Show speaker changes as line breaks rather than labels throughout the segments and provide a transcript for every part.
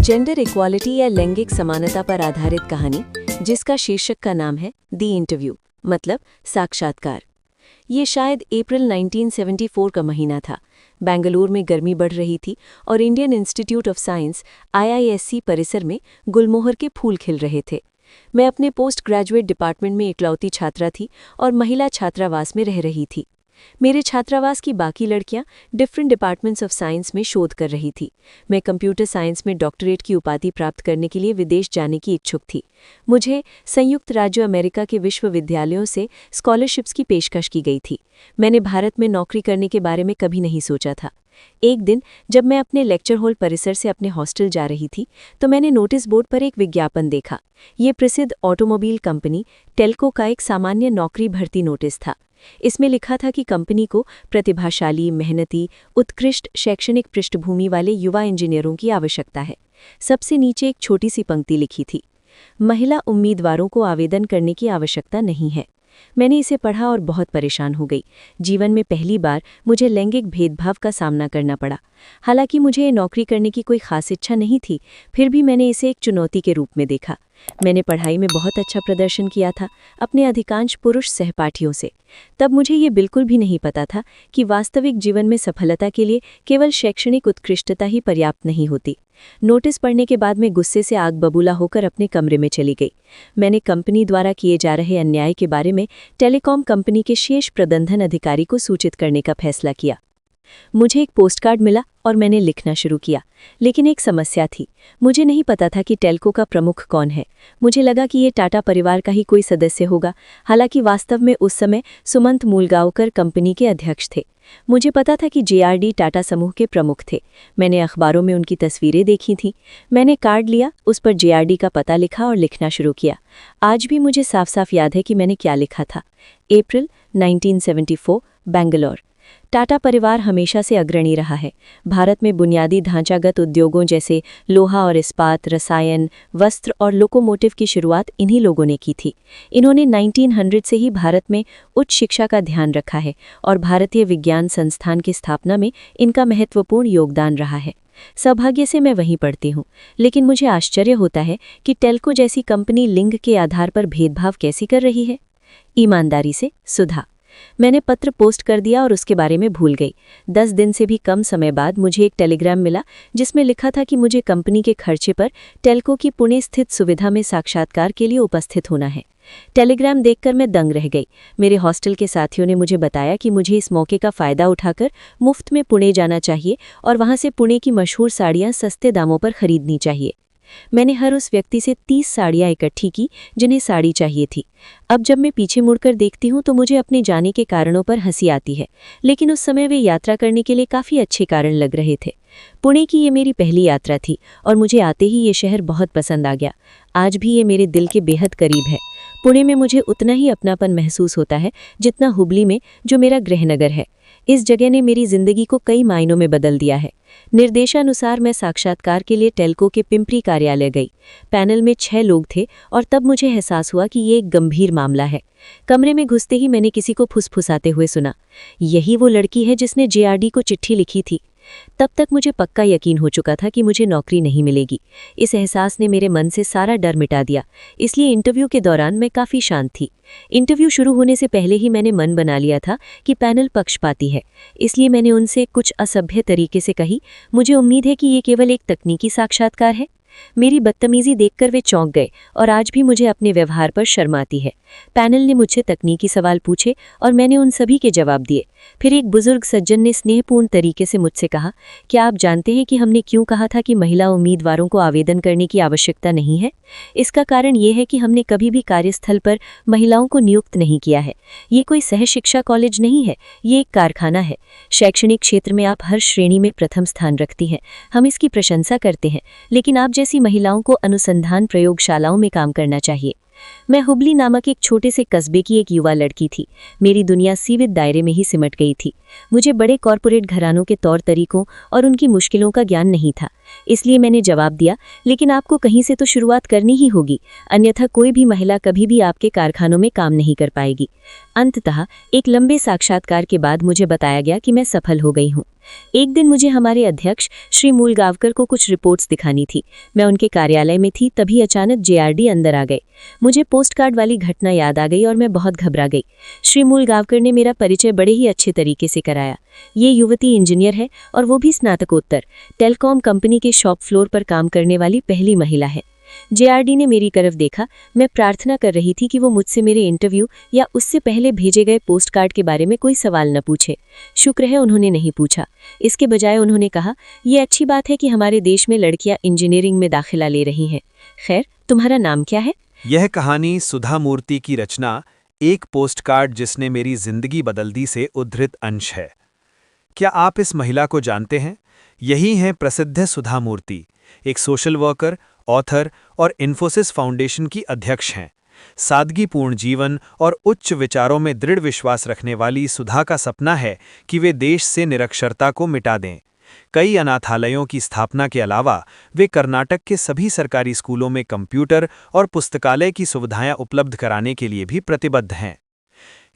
Gender equality या लैंगिक समानता पर आधारित कहानी जिसका शीर्षक का नाम है दी इंटरव्यू मतलब साक्षात्कार। ये शायद अप्रैल 1974 का महीना था। बेंगलुरु में गर्मी बढ़ रही थी और Indian institute of science IISc परिसर में गुलमोहर के फूल खिल रहे थे। मैं अपने पोस्ट ग्रेजुएट डिपार्टमेंट में इकलौती छात्रा थी और महिला छात्रावास में रह रही थी। मेरे छात्रावास की बाकी लड़कियां डिफरेंट डिपार्टमेंट्स ऑफ साइंस में शोध कर रही थी। मैं कंप्यूटर साइंस में डॉक्टरेट की उपाधि प्राप्त करने के लिए विदेश जाने की इच्छुक थी। मुझे संयुक्त राज्य अमेरिका के विश्वविद्यालयों से स्कॉलरशिप्स की पेशकश की गई थी। मैंने भारत में नौकरी करने के बारे में कभी नहीं सोचा था। एक दिन जब मैं अपने लेक्चर हॉल परिसर से अपने हॉस्टल जा रही थी तो मैंने नोटिस बोर्ड पर एक विज्ञापन देखा। ये प्रसिद्ध ऑटोमोबाइल कंपनी टेल्को का एक सामान्य नौकरी भर्ती नोटिस था। इसमें लिखा था कि कंपनी को प्रतिभाशाली, मेहनती, उत्कृष्ट शैक्षणिक पृष्ठभूमि वाले युवा इंजीनियरों की आवश्यकता है। सबसे नीचे एक छोटी सी पंक्ति लिखी थी, महिला उम्मीदवारों को आवेदन करने की आवश्यकता नहीं है। मैंने इसे पढ़ा और बहुत परेशान हो गई। जीवन में पहली बार मुझे लैंगिक भेदभाव का सामना करना पड़ा। हालांकि मुझे ये नौकरी करने की कोई खास इच्छा नहीं थी, फिर भी मैंने इसे एक चुनौती के रूप में देखा। मैंने पढ़ाई में बहुत अच्छा प्रदर्शन किया था अपने अधिकांश पुरुष सहपाठियों से। तब मुझे ये बिल्कुल भी नहीं पता था कि वास्तविक जीवन में सफलता के लिए केवल शैक्षणिक उत्कृष्टता ही पर्याप्त नहीं होती। नोटिस पढ़ने के बाद मैं गुस्से से आग बबूला होकर अपने कमरे में चली गई। मैंने कंपनी द्वारा किए जा रहे अन्याय के बारे में टेलीकॉम कंपनी के शीर्ष प्रबंधन अधिकारी को सूचित करने का फैसला किया। मुझे एक पोस्टकार्ड मिला और मैंने लिखना शुरू किया, लेकिन एक समस्या थी। मुझे नहीं पता था कि टेल्को का प्रमुख कौन है। मुझे लगा कि ये टाटा परिवार का ही कोई सदस्य होगा, हालांकि वास्तव में उस समय सुमंत मूलगांवकर कंपनी के अध्यक्ष थे। मुझे पता था कि JRD टाटा समूह के प्रमुख थे। मैंने अखबारों में उनकी तस्वीरें देखी थीं। मैंने कार्ड लिया, उस पर JRD का पता लिखा और लिखना शुरू किया। आज भी मुझे साफ साफ याद है कि मैंने क्या लिखा था। अप्रैल 1974, बेंगलुरु। टाटा परिवार हमेशा से अग्रणी रहा है। भारत में बुनियादी ढांचागत उद्योगों जैसे लोहा और इस्पात, रसायन, वस्त्र और लोकोमोटिव की शुरुआत इन्हीं लोगों ने की थी। इन्होंने 1900 से ही भारत में उच्च शिक्षा का ध्यान रखा है और भारतीय विज्ञान संस्थान की स्थापना में इनका महत्वपूर्ण योगदान रहा है। सौभाग्य से मैं वहीं पढ़ती हूँ, लेकिन मुझे आश्चर्य होता है कि टेल्को जैसी कंपनी लिंग के आधार पर भेदभाव कैसी कर रही है। ईमानदारी से, सुधा। मैंने पत्र पोस्ट कर दिया और उसके बारे में भूल गई। 10 दिन से भी कम समय बाद मुझे एक टेलीग्राम मिला जिसमें लिखा था कि मुझे कंपनी के खर्चे पर टेल्को की पुणे स्थित सुविधा में साक्षात्कार के लिए उपस्थित होना है। टेलीग्राम देखकर मैं दंग रह गई। मेरे हॉस्टल के साथियों ने मुझे बताया कि मुझे इस मौके का फ़ायदा उठाकर मुफ्त में पुणे जाना चाहिए और वहाँ से पुणे की मशहूर साड़ियाँ सस्ते दामों पर खरीदनी चाहिए। मैंने हर उस व्यक्ति से 30 साड़ियाँ इकट्ठी की जिन्हें साड़ी चाहिए थी। अब जब मैं पीछे मुड़कर देखती हूँ तो मुझे अपने जाने के कारणों पर हंसी आती है, लेकिन उस समय वे यात्रा करने के लिए काफ़ी अच्छे कारण लग रहे थे। पुणे की ये मेरी पहली यात्रा थी और मुझे आते ही ये शहर बहुत पसंद आ गया। आज भी ये मेरे दिल के बेहद करीब है। पुणे में मुझे उतना ही अपनापन महसूस होता है जितना हुबली में, जो मेरा गृहनगर है। इस जगह ने मेरी जिंदगी को कई मायनों में बदल दिया है। निर्देशानुसार मैं साक्षात्कार के लिए टेल्को के पिंपरी कार्यालय गई। पैनल में 6 लोग थे और तब मुझे एहसास हुआ कि ये एक गंभीर मामला है। कमरे में घुसते ही मैंने किसी को फुसफुसाते हुए सुना, यही वो लड़की है जिसने JRD को चिट्ठी लिखी थी। तब तक मुझे पक्का यकीन हो चुका था कि मुझे नौकरी नहीं मिलेगी। इस एहसास ने मेरे मन से सारा डर मिटा दिया, इसलिए इंटरव्यू के दौरान मैं काफ़ी शांत थी। इंटरव्यू शुरू होने से पहले ही मैंने मन बना लिया था कि पैनल पक्षपाती है, इसलिए मैंने उनसे कुछ असभ्य तरीके से कही, मुझे उम्मीद है कि ये केवल एक तकनीकी साक्षात्कार है। मेरी बदतमीजी देखकर वे चौंक गए और आज भी मुझे अपने व्यवहार पर शर्म आती है। पैनल ने मुझसे तकनीकी सवाल पूछे और मैंने उन सभी के जवाब दिए। फिर एक बुजुर्ग सज्जन ने स्नेहपूर्ण तरीके से मुझसे कहा, क्या आप जानते हैं कि हमने क्यों कहा था कि महिला उम्मीदवारों को आवेदन करने की आवश्यकता नहीं है? इसका कारण ये है कि हमने कभी भी कार्यस्थल पर महिलाओं को नियुक्त नहीं किया है। ये कोई सहशिक्षा कॉलेज नहीं है, ये एक कारखाना है। शैक्षणिक क्षेत्र में आप हर श्रेणी में प्रथम स्थान रखती हैं, हम इसकी प्रशंसा करते हैं, लेकिन आप जैसी महिलाओं को अनुसंधान प्रयोगशालाओं में काम करना चाहिए। मैं हुबली नामक एक छोटे से कस्बे की एक युवा लड़की थी। मेरी दुनिया सीमित दायरे में ही सिमट गई थी। मुझे बड़े कॉरपोरेट घरानों के तौर तरीकों और उनकी मुश्किलों का ज्ञान नहीं था। इसलिए मैंने जवाब दिया, लेकिन आपको कहीं से तो शुरुआत करनी ही होगी, अन्यथा कोई भी महिला कभी भी आपके कारखानों में काम नहीं कर पाएगी। अंततः एक लंबे साक्षात्कार के बाद मुझे बताया गया कि मैं सफल हो गई हूँ। एक दिन मुझे हमारे अध्यक्ष श्री मूलगांवकर को कुछ रिपोर्ट्स दिखानी थी। मैं उनके कार्यालय में थी, तभी अचानक जेआरडी अंदर आ गए। मुझे पोस्टकार्ड वाली घटना याद आ गई और मैं बहुत घबरा गई। श्री मूलगांवकर ने मेरा परिचय बड़े ही अच्छे तरीके से कराया। ये युवती इंजीनियर है और वो भी स्नातकोत्तर। टेलीकॉम कंपनी के शॉप फ्लोर पर काम करने वाली पहली महिला है। जेआरडी ने मेरी तरफ देखा। मैं प्रार्थना कर रही थी कि वो मुझसे मेरे इंटरव्यू या उससे पहले भेजे गए पोस्टकार्ड के बारे में कोई सवाल न पूछे। शुक्र है उन्होंने नहीं पूछा। इसके बजाय उन्होंने कहा, ये अच्छी बात है कि हमारे देश में लड़कियां इंजीनियरिंग में दाखिला ले रही हैं। खैर, तुम्हारा नाम क्या है?
यह कहानी सुधा मूर्ति की रचना एक पोस्टकार्ड जिसने मेरी जिंदगी बदल दी से उद्धृत अंश है। क्या आप इस महिला को जानते हैं? यही हैं प्रसिद्ध सुधा मूर्ति, एक सोशल वर्कर, ऑथर और इन्फोसिस फाउंडेशन की अध्यक्ष हैं। सादगीपूर्ण जीवन और उच्च विचारों में दृढ़ विश्वास रखने वाली सुधा का सपना है कि वे देश से निरक्षरता को मिटा दें। कई अनाथालयों की स्थापना के अलावा वे कर्नाटक के सभी सरकारी स्कूलों में कंप्यूटर और पुस्तकालय की सुविधाएं उपलब्ध कराने के लिए भी प्रतिबद्ध हैं।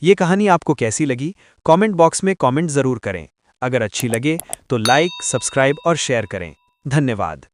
ये कहानी आपको कैसी लगी? कमेंट बॉक्स में कमेंट जरूर करें। अगर अच्छी लगे तो लाइक, सब्सक्राइब और शेयर करें। धन्यवाद।